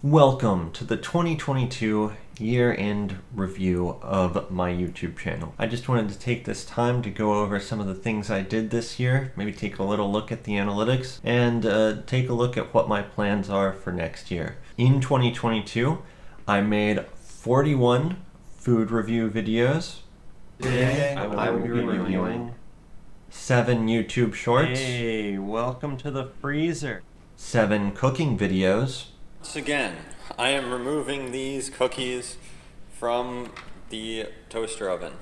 Welcome to the 2022 year-end review of my YouTube channel. I just wanted to take this time to go over some of the things I did this year, maybe take a little look at the analytics, and take a look at what my plans are for next year. In 2022, I made 41 food review videos. Today, I will be reviewing 7 YouTube shorts. Hey, welcome to the freezer. 7 cooking videos. Once again, I am removing these cookies from the toaster oven.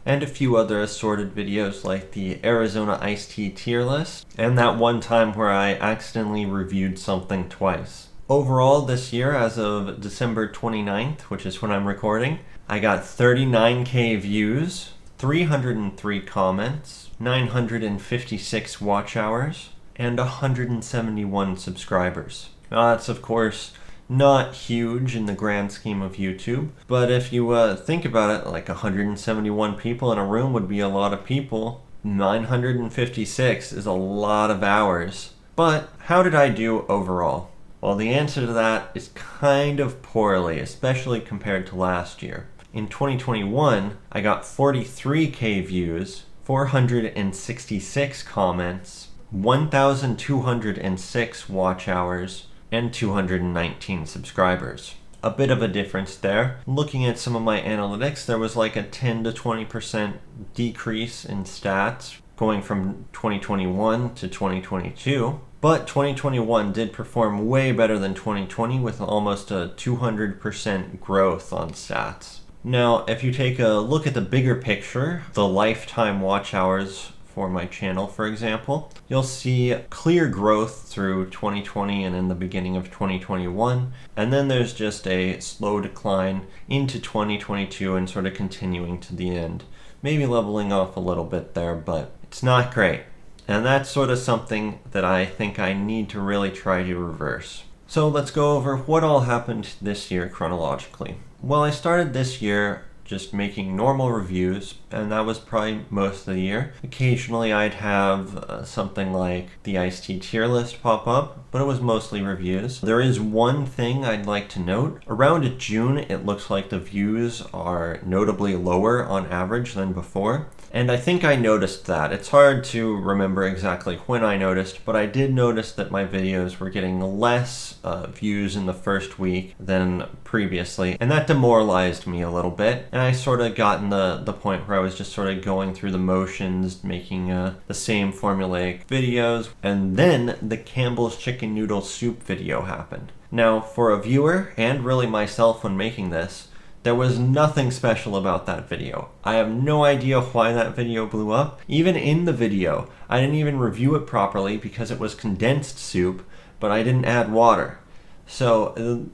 And a few other assorted videos like the Arizona iced tea tier list, and that one time where I accidentally reviewed something twice. Overall this year, as of December 29th, which is when I'm recording, I got 39k views, 303 comments, 956 watch hours, and 171 subscribers. Now that's of course not huge in the grand scheme of YouTube, but if you think about it, like 171 people in a room would be a lot of people. 956 is a lot of hours. But how did I do overall? Well, the answer to that is kind of poorly, especially compared to last year. In 2021, I got 43k views, 466 comments, 1,206 watch hours, and 219 subscribers. A bit of a difference there. Looking at some of my analytics, there was like a 10 to 20% decrease in stats going from 2021 to 2022. But 2021 did perform way better than 2020 with almost a 200% growth on stats. Now, if you take a look at the bigger picture, the lifetime watch hours for my channel, for example, you'll see clear growth through 2020 and in the beginning of 2021, and then there's just a slow decline into 2022 and sort of continuing to the end. Maybe leveling off a little bit there, but it's not great. And that's sort of something that I think I need to really try to reverse. So let's go over what all happened this year chronologically. Well, I started this year just making normal reviews, and that was probably most of the year. Occasionally I'd have something like the iced tea tier list pop up, but it was mostly reviews. There is one thing I'd like to note. Around June, it looks like the views are notably lower on average than before. And I think I noticed that. It's hard to remember exactly when I noticed, but I did notice that my videos were getting less views in the first week than previously, and that demoralized me a little bit. And I sort of gotten the point where I was just sort of going through the motions, making the same formulaic videos, and then the Campbell's chicken noodle soup video happened. Now, for a viewer, and really myself when making this, there was nothing special about that video. I have no idea why that video blew up. Even in the video, I didn't even review it properly because it was condensed soup, but I didn't add water. So,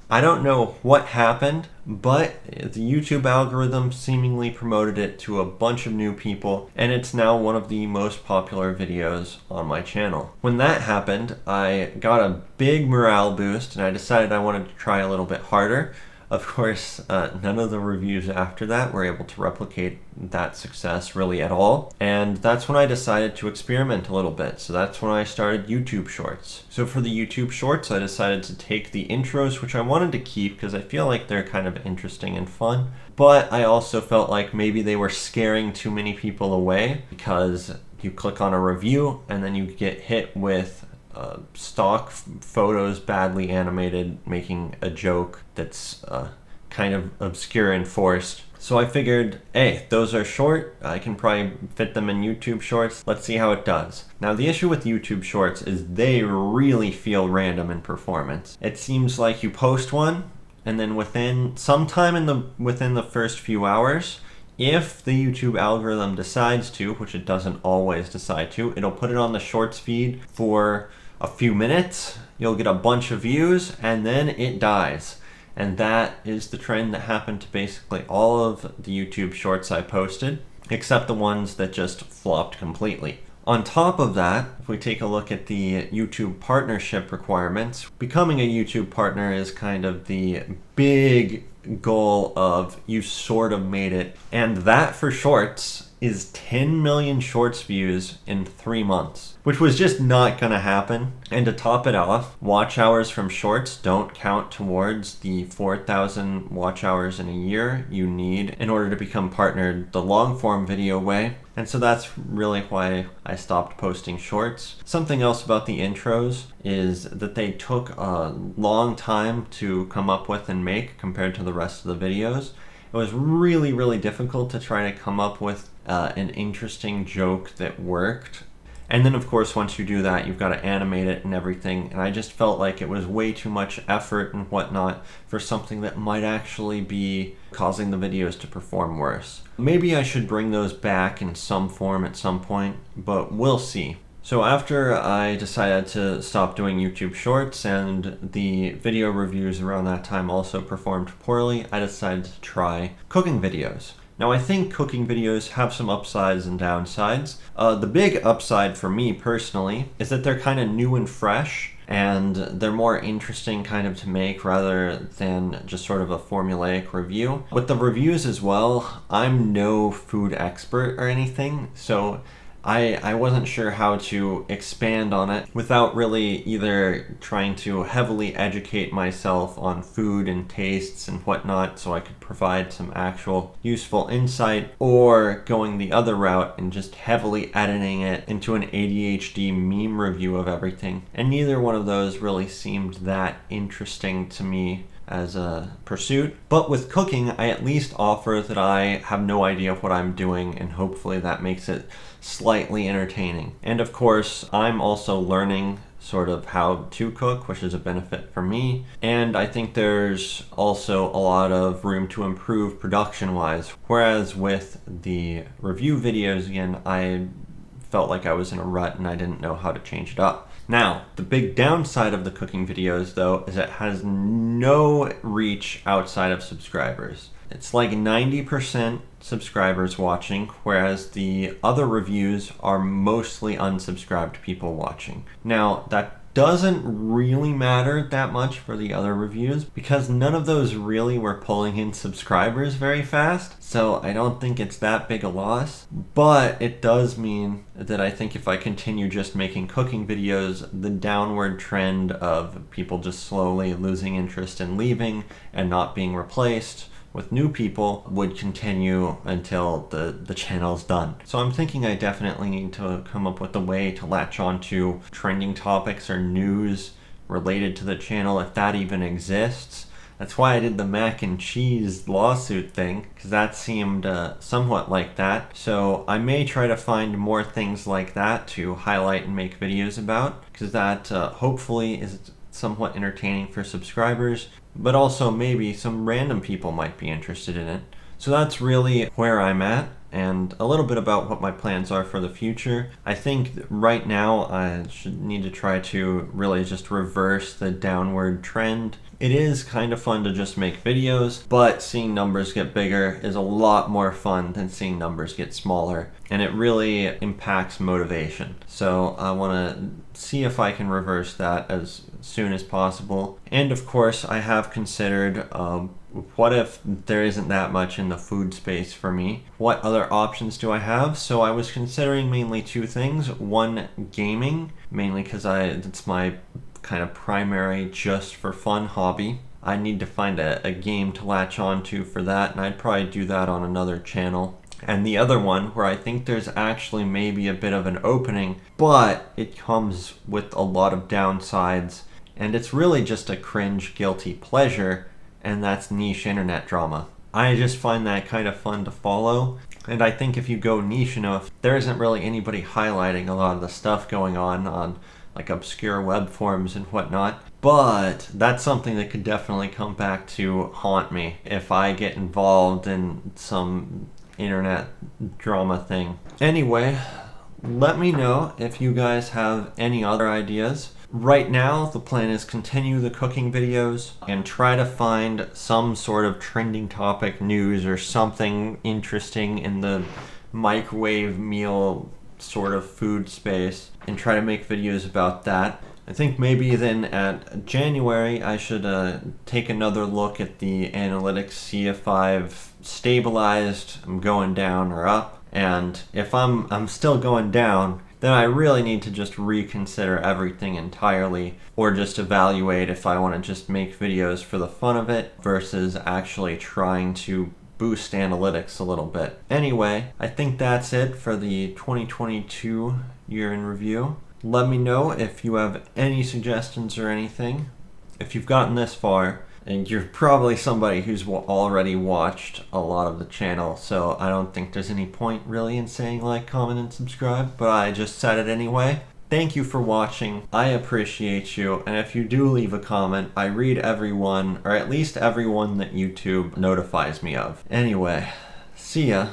I don't know what happened, but the YouTube algorithm seemingly promoted it to a bunch of new people, and it's now one of the most popular videos on my channel. When that happened, I got a big morale boost, and I decided I wanted to try a little bit harder. Of course, none of the reviews after that were able to replicate that success really at all. And that's when I decided to experiment a little bit. So that's when I started YouTube Shorts. So for the YouTube Shorts, I decided to take the intros, which I wanted to keep because I feel like they're kind of interesting and fun. But I also felt like maybe they were scaring too many people away because you click on a review and then you get hit with stock photos badly animated making a joke that's kind of obscure and forced. So I figured, hey, those are short, I can probably fit them in YouTube Shorts, let's see how it does. Now the issue with YouTube Shorts is they really feel random in performance. It seems like you post one, and then within the first few hours, if the YouTube algorithm decides to, which it doesn't always decide to, it'll put it on the Shorts feed for a few minutes, you'll get a bunch of views, and then it dies. And that is the trend that happened to basically all of the YouTube Shorts I posted, except the ones that just flopped completely. On top of that, if we take a look at the YouTube partnership requirements, becoming a YouTube partner is kind of the big goal of you sort of made it. And that for Shorts is 10 million shorts views in 3 months, which was just not gonna happen. And to top it off, watch hours from shorts don't count towards the 4,000 watch hours in a year you need in order to become partnered the long form video way. And so that's really why I stopped posting shorts. Something else about the intros is that they took a long time to come up with and make compared to the rest of the videos. It was really, really difficult to try to come up with an interesting joke that worked. And then, of course, once you do that, you've got to animate it and everything. And I just felt like it was way too much effort and whatnot for something that might actually be causing the videos to perform worse. Maybe I should bring those back in some form at some point, but we'll see. So after I decided to stop doing YouTube Shorts and the video reviews around that time also performed poorly, I decided to try cooking videos. Now I think cooking videos have some upsides and downsides. The big upside for me personally is that they're kind of new and fresh, and they're more interesting kind of to make rather than just sort of a formulaic review. With the reviews as well, I'm no food expert or anything, so I wasn't sure how to expand on it without really either trying to heavily educate myself on food and tastes and whatnot so I could provide some actual useful insight, or going the other route and just heavily editing it into an ADHD meme review of everything. And neither one of those really seemed that interesting to me as a pursuit. But with cooking, I at least offer that I have no idea what I'm doing, and hopefully that makes it slightly entertaining. And of course, I'm also learning sort of how to cook, which is a benefit for me. And I think there's also a lot of room to improve production-wise. Whereas with the review videos, again, I felt like I was in a rut and I didn't know how to change it up. Now, the big downside of the cooking videos, though, is it has no reach outside of subscribers. It's like 90% subscribers watching, whereas the other reviews are mostly unsubscribed people watching. Now, that doesn't really matter that much for the other reviews because none of those really were pulling in subscribers very fast, so I don't think it's that big a loss. But it does mean that I think if I continue just making cooking videos, the downward trend of people just slowly losing interest and leaving and not being replaced with new people would continue until the channel's done. So I'm thinking I definitely need to come up with a way to latch on to trending topics or news related to the channel, if that even exists. That's why I did the mac and cheese lawsuit thing, because that seemed somewhat like that. So I may try to find more things like that to highlight and make videos about, because that hopefully is somewhat entertaining for subscribers, but also maybe some random people might be interested in it. So that's really where I'm at, and a little bit about what my plans are for the future. I think right now I should need to try to really just reverse the downward trend. It is kind of fun to just make videos, but seeing numbers get bigger is a lot more fun than seeing numbers get smaller, and it really impacts motivation. So I want to see if I can reverse that as soon as possible. And of course, I have considered what if there isn't that much in the food space for me? What other options do I have? So I was considering mainly two things. One, gaming, mainly because it's my kind of primary just for fun hobby. I need to find a game to latch on to for that, and I'd probably do that on another channel. And the other one, where I think there's actually maybe a bit of an opening, but it comes with a lot of downsides, and it's really just a cringe guilty pleasure, and that's niche internet drama. I just find that kind of fun to follow, and I think if you go niche enough, there isn't really anybody highlighting a lot of the stuff going on like obscure web forums and whatnot. But that's something that could definitely come back to haunt me if I get involved in some internet drama thing. Anyway, let me know if you guys have any other ideas. Right now, the plan is continue the cooking videos and try to find some sort of trending topic news or something interesting in the microwave meal sort of food space and try to make videos about that. I think maybe then at January I should take another look at the analytics, see if I've stabilized, I'm going down or up, And if I'm still going down, then I really need to just reconsider everything entirely, or just evaluate if I want to just make videos for the fun of it versus actually trying to boost analytics a little bit. Anyway, I think that's it for the 2022 year in review. Let me know if you have any suggestions or anything. If you've gotten this far, and you're probably somebody who's already watched a lot of the channel, so I don't think there's any point really in saying like, comment, and subscribe, but I just said it anyway. Thank you for watching. I appreciate you, and if you do leave a comment, I read everyone, or at least everyone that YouTube notifies me of. Anyway, see ya.